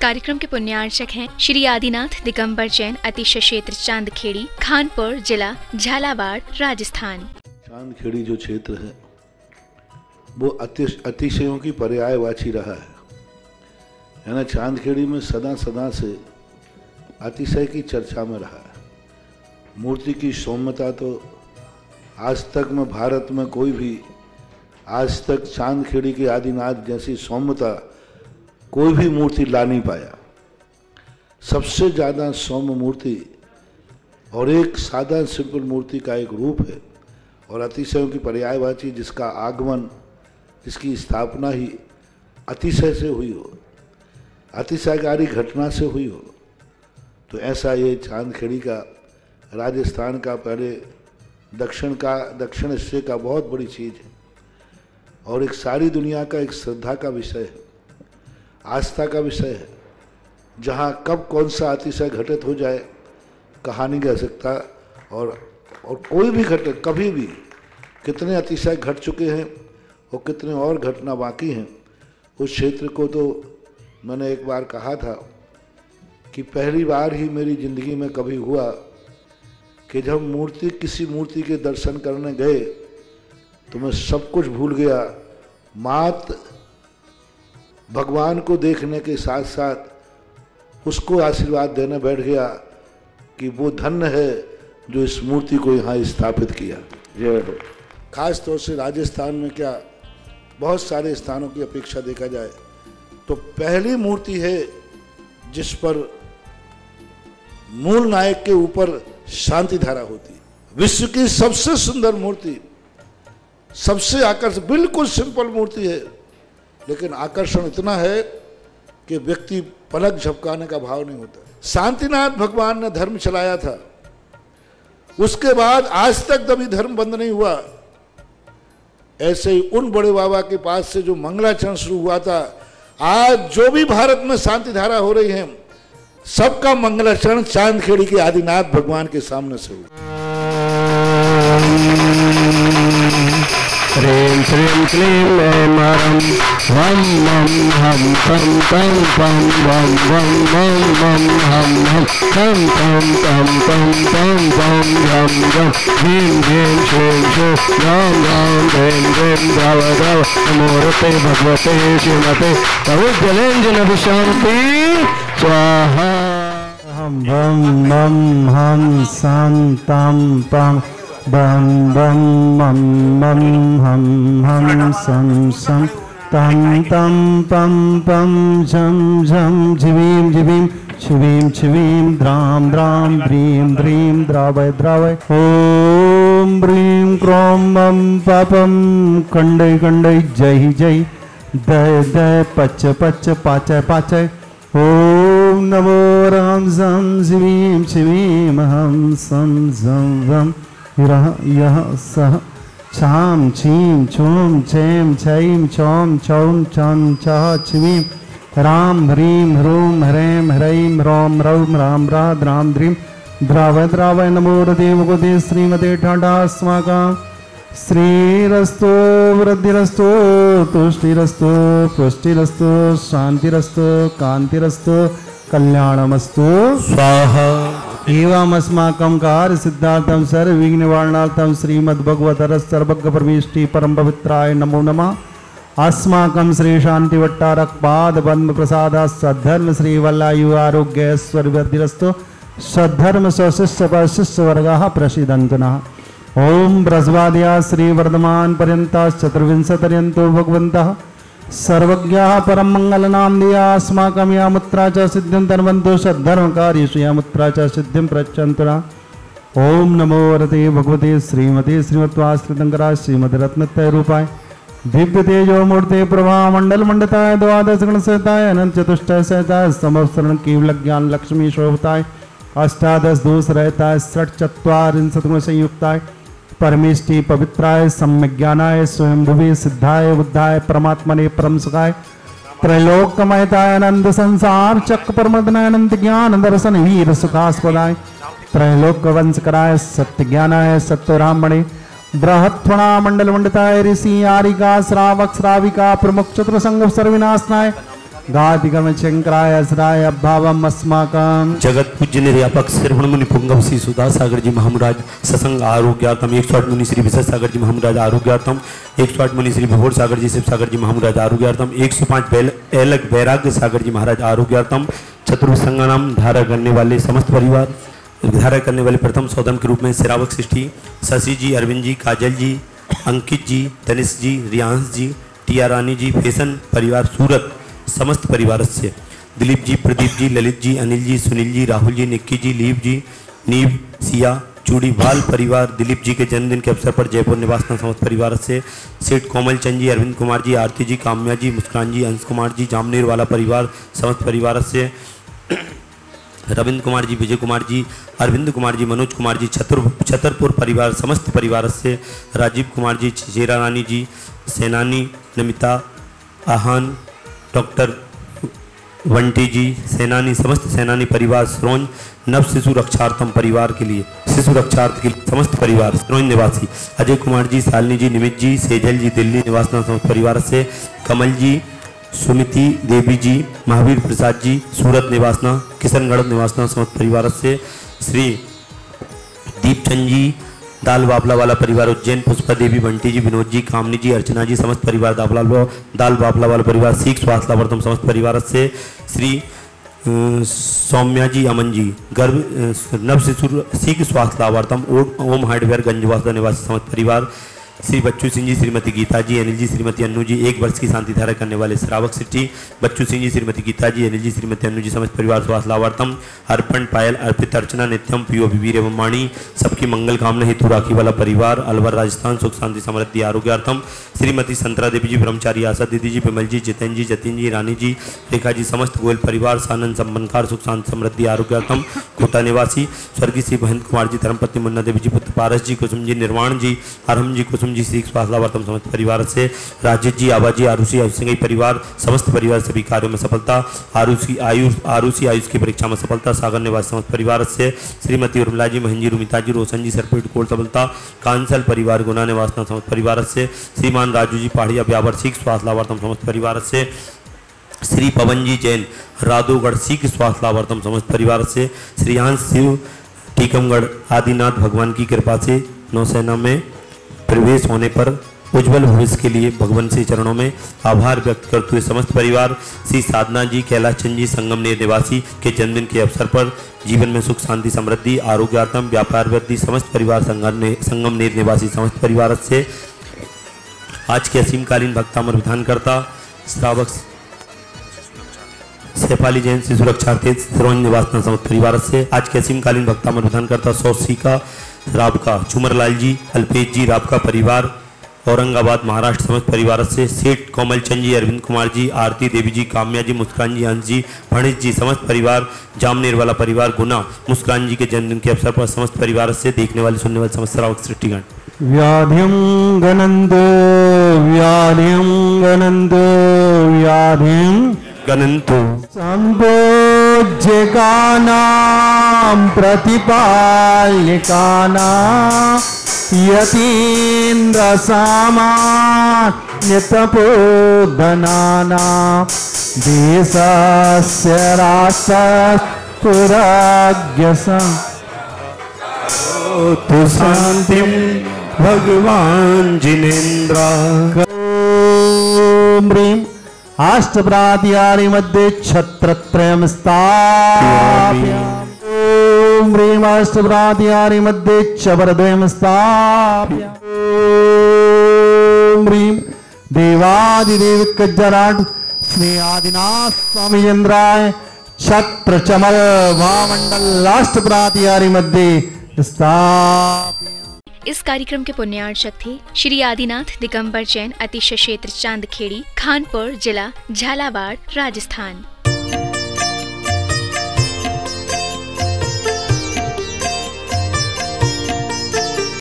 कार्यक्रम के पुण्यार्चक हैं श्री आदिनाथ दिगंबर जैन, अतिशय क्षेत्र चांदखेड़ी, खानपुर जिला, झालावाड़, राजस्थान। चांदखेड़ी जो क्षेत्र है वो अतिशयों की पर्यायवाची रहा है ना। चांदखेड़ी में सदा सदा से अतिशय की चर्चा में रहा है। मूर्ति की सौम्यता तो आज तक में भारत में कोई भी आज तक चांदखेड़ी के आदिनाथ जैसी सौम्यता कोई भी मूर्ति ला नहीं पाया। सबसे ज़्यादा सौम्य मूर्ति और एक सादा सिंपल मूर्ति का एक रूप है और अतिशयों की पर्यायवाची जिसका आगमन, इसकी स्थापना ही अतिशय से हुई हो, अतिशयकारी घटना से हुई हो। तो ऐसा ये चांदखेड़ी का राजस्थान का पहले दक्षिण हिस्से का बहुत बड़ी चीज़ है और एक सारी दुनिया का एक श्रद्धा का विषय है, आस्था का विषय है। जहाँ कब कौन सा अतिशय घटित हो जाए कहा नहीं जा सकता और कोई भी घटित कभी भी कितने अतिशय घट चुके हैं और कितने और घटना बाकी हैं। उस क्षेत्र को तो मैंने एक बार कहा था कि पहली बार ही मेरी ज़िंदगी में कभी हुआ कि जब किसी मूर्ति के दर्शन करने गए तो मैं सब कुछ भूल गया। मात्र भगवान को देखने के साथ साथ उसको आशीर्वाद देने बैठ गया कि वो धन्य है जो इस मूर्ति को यहाँ स्थापित किया। जय हो। खास तौर से राजस्थान में क्या बहुत सारे स्थानों की अपेक्षा देखा जाए तो पहली मूर्ति है जिस पर मूल नायक के ऊपर शांति धारा होती। विश्व की सबसे सुंदर मूर्ति, सबसे आकर्षक, बिल्कुल सिंपल मूर्ति है लेकिन आकर्षण इतना है कि व्यक्ति पलक झपकाने का भाव नहीं होता। शांतिनाथ भगवान ने धर्म चलाया था, उसके बाद आज तक कभी धर्म बंद नहीं हुआ। ऐसे ही उन बड़े बाबा के पास से जो मंगलाचरण शुरू हुआ था, आज जो भी भारत में शांति धारा हो रही है सबका मंगलाचरण चांदखेड़ी के आदिनाथ भगवान के सामने से हुआ। ह्रीं श्रीं क्लीं ऐं मरं वं मं हं तं तं पं वं वं मं मं हं हं तं तं तं तं तं पं झं झं ह्रीं ह्रीं श्रीं श्रीं रां रां ह्रीं ह्रीं द्रव द्रव नमोऽर्ते भगवते श्रीमते प्रविद्यलेञ्जनभिशान्ति स्वाहा। हम वं मं हं सं तं पं बम बम मम मम हम हम सम सम तम तम पम पम झम झम झिवीम झिवीम छिवीम छिवीम द्राम द्राम द्रीम द्रीम द्रावय द्रावय ओम ब्रीम क्रोम मम पापम कंडय कंडय जय जय दय दय पच पच पाचय पाचय ओम नमो राम झम झिवीम छिवीम हम सम झम वम यह सह छाम छीम छूम छेम छैम छौम छौम छम छह छिवीम राम ह्रीम ह्रूम ह्रेम ह्रैम रोम रौम राम राध राम द्रीम द्रावय द्रावय नमो देव गोदे श्रीमते ठाडा अस्माकं श्रीरस्तो वृद्धिरस्तो तुष्टिरस्तो पुष्टिरस्तो शांतिरस्तो कांतिरस्तो कल्याणमस्तु स्वाहा। एवमस्माकं कार्य सिद्धार्थं सर्वविघ्न निवारणार्थं श्रीमद्भगवतः सर्वज्ञ परमेष्टि परम पवित्राय नमो नमः। अस्माकं श्री शांति वट्टारक पाद पद्म प्रसाद सद्धर्म श्री वल्लायु आरोग्य ऐश्वर्यवृद्धिरस्तु सद्धर्म स्वशिष्य परशिष्य वर्गाः प्रसीदन्तु नः। ओम ब्रजवाद्या श्री वर्धमान पर्यन्ता चतुर्विंशतिर्यन्तो भगवन्तः सर्वज्ञः परम मंगल नाम दिया अस्माकं या मुत्रा च सिद्धिं तन्वन्तु सद्धर्म कार्येषु या मुत्रा च सिद्धिं प्रयच्छन्तु नः। ओम नमो वरते भगवते श्रीमते श्रीमत्वाश्रितंकराय श्रीमद् रत्नत्रय रूपाय दिव्य तेजो मूर्ते प्रभा मंडल मंडताय द्वादश गण सहिताय अनंत चतुष्टय सहिताय समस्तरण केवल ज्ञान लक्ष्मी शोभताय अष्टादश दोष रहताय षट चत्वारिंशत् गुण संयुक्ताय परमेष्टि पवित्राय सम्यज्ञानाय स्वयंभुवे सिद्धाय बुद्धाय परमात्मने परम सुखाय त्रैलोक्यमयताय आनंद संसार चक्र परमदनाय अनंत ज्ञान दर्शन वीर सुखास्पदाय त्रैलोक्य वंशकराय सत्य ज्ञानाय सत्य ब्राह्मणे बृहत्फणा मंडल मंडताय ऋषि आरिका श्रावक श्राविका प्रमुख चतुर संग सर्विनाशनाय गादिगम शंकराय असराय अभावम अस्माकम। जगत पूज्य निर्यापक श्रवण मुनि पुंगव श्री सुधा सागर जी महाराज सत्संग आरोग्यार्थम 108 मुनि श्री विशेष सागर जी महाराज आरोग्यार्थम 108 मुनि श्री विभोर सागर जी शिव सागर जी महाराज आरोग्यार्थम 105 एलक वैराग्य सागर जी महाराज आरोग्यार्थम चतुर्संगानाम धारा करने वाले समस्त परिवार धारा करने वाले प्रथम सौदम के रूप में श्रावक सृष्टि शशि जी, अरविंद जी, काजल जी, अंकित जी, तनिष जी, रियांश जी, टिया रानी जी, फैशन परिवार सूरत समस्त परिवार से दिलीप जी, प्रदीप जी, ललित जी, अनिल जी, सुनील जी, राहुल जी, निक्की जी, लीव जी, नीव, सिया, चूड़ीवाल परिवार दिलीप जी के जन्मदिन के अवसर पर जयपुर निवासना समस्त परिवार से सेठ कोमल चंद जी, अरविंद कुमार जी, आरती जी, काम्या जी, मुस्कान जी, अंश कुमार जी, जामनेर वाला परिवार समस्त परिवार से रविंद्र कुमार जी, विजय कुमार जी, अरविंद कुमार जी, मनोज कुमार जी, छतरपुर परिवार समस्त परिवार से राजीव कुमार जी, चेरा रानी जी, सेनानी नमिता आहान, डॉक्टर वंटी जी, सेनानी समस्त सेनानी परिवार सरोंज नव शिशु रक्षार्थम परिवार के लिए शिशु रक्षार्थ के लिए समस्त परिवार सरोंज निवासी अजय कुमार जी, शालिनी जी, निमित जी, सेजल जी, दिल्ली निवासना समस्त परिवार से कमल जी, सुमिति देवी जी, महावीर प्रसाद जी, सूरत निवासना किशनगढ़ निवासना समस्त परिवार से श्री दीपचंद जी, दाल बाफला वाला परिवार उज्जैन, पुष्पा देवी, बंटी जी, विनोद जी, कामनी जी, अर्चना जी समस्त परिवार दाल बाफला वाला परिवार सीख स्वास्थ्यवर्धम समस्त परिवार से श्री सौम्या जी, अमन जी, गर्भ नव शिशु सीख स्वास्थ्यवर्धम ओम हार्डवेयर गंजवासा निवासी समस्त परिवार श्री बच्चू सिंह जी, श्रीमती गीता जी, अनिल जी, श्रीमती अन्नू जी, 1 वर्ष की शांति धारा करने वाले श्रावक सिटी बच्चू सिंह जी, श्रीमती गीता जी, अनिल जी, श्रीमती अन्नू जी समस्त परिवार स्वास्थ्य लाभार्थम अर्पण पायल अर्पित अर्चना नित्यम पियो विवीर एवं वाणी सबकी मंगल कामना हेतु राखी वाला परिवार अलवर राजस्थान सुख शांति समृद्धि आरोग्यार्थम श्रीमती संतरा देवी जी, ब्रह्मचारी आशा दीदी जी, विमल जी, जितेन जी, जतिन जी, रानी जी, रेखा जी समस्त गोयल परिवार सानंद संबंधकार सुख शांति समृद्धि आरोग्यार्थम कोटा निवासी स्वर्गीय श्री महेंद्र कुमार जी, धर्मपत्नी मुन्ना देवी जी, पुत्र पारस जी, कुसुम जी, निर्वाण जी, आरम जी, कुसुम जी, सीख स्वास्थ्यवर्धम समस्त परिवार से राजेश जी, आबाजी, आरुषि आयुष परिवार समस्त परिवार सभी कार्यों में सफलता आरुषि आयुष की परीक्षा में सफलता सागर निवासी समस्त परिवार से श्रीमती उर्मिला जी, महेंद्र जी, रुमिता जी, रोशन जी, सरपेट कोल सफलता कांसल परिवार गुना निवासना समस्त परिवार से श्रीमान राजू जी, पहाड़िया ब्यावर सीख स्वास्थ्यवर्धम समस्त परिवार से श्री पवन जी जैन, राधोगढ़ सीख स्वास्थ्यवर्धम समस्त परिवार से श्रीयांश शिव, टीकमगढ़ आदिनाथ भगवान की कृपा से नौसेना में प्रवेश होने पर उज्जवल भविष्य के लिए भगवान से चरणों में आभार व्यक्त करते हुए समस्त परिवार श्री साधना जी, कैलाश चंद जी, संगमनेर निवासी के जन्मदिन के अवसर पर जीवन में सुख शांति समृद्धि आरोग्यार्थम व्यापार वृद्धि समस्त परिवार संगमनेर निवासी समस्त परिवार से आज के असीमकालीन भक्तामर विधानकर्ता श्रावक शेफाली जैन से सुरक्षार्थे सरोज निवासना समस्त परिवार से आज के असीमकालीन भक्तामर विधानकर्ता सौसिका राबका, चुमरलाल जी, अल्पेश जी, राबका परिवार औरंगाबाद महाराष्ट्र समस्त परिवार से सेठ कोमल चंद जी, अरविंद कुमार जी, आरती देवी जी, काम्या जी, मुस्कान जी, अंश जी, फणिश जी समस्त परिवार जामनेर वाला परिवार गुना मुस्कान जी के जन्मदिन के अवसर पर समस्त परिवार से देखने वाले सुनने वाले समस्त श्रावक सृष्टिगण व्याधिं गणन्तो संपूज्यकानां प्रतिपाल्यकानां यतीन्द्रसामान्यतपोधनानां देशस्य राष्ट्रपुराज्ञसं तु शांतिं भगवान जिनेन्द्र अष्टप्रातिहारी मध्ये छत्रत्रयं स्थापयामि ओम ह्रीं अष्टप्रातिहारी मध्ये चवरद्वयं स्थापयामि ओम ह्रीं देवादिदेव कज्जराट श्री आदिनाथ स्वामी चंद्राय छत्र चमल महामंडल अष्टप्रातिहारी मध्ये स्थापयामि। इस कार्यक्रम के पुण्यार्चक थे श्री आदिनाथ दिगंबर जैन, अतिशय क्षेत्र चांदखेड़ी, खानपुर जिला, झालावाड़, राजस्थान।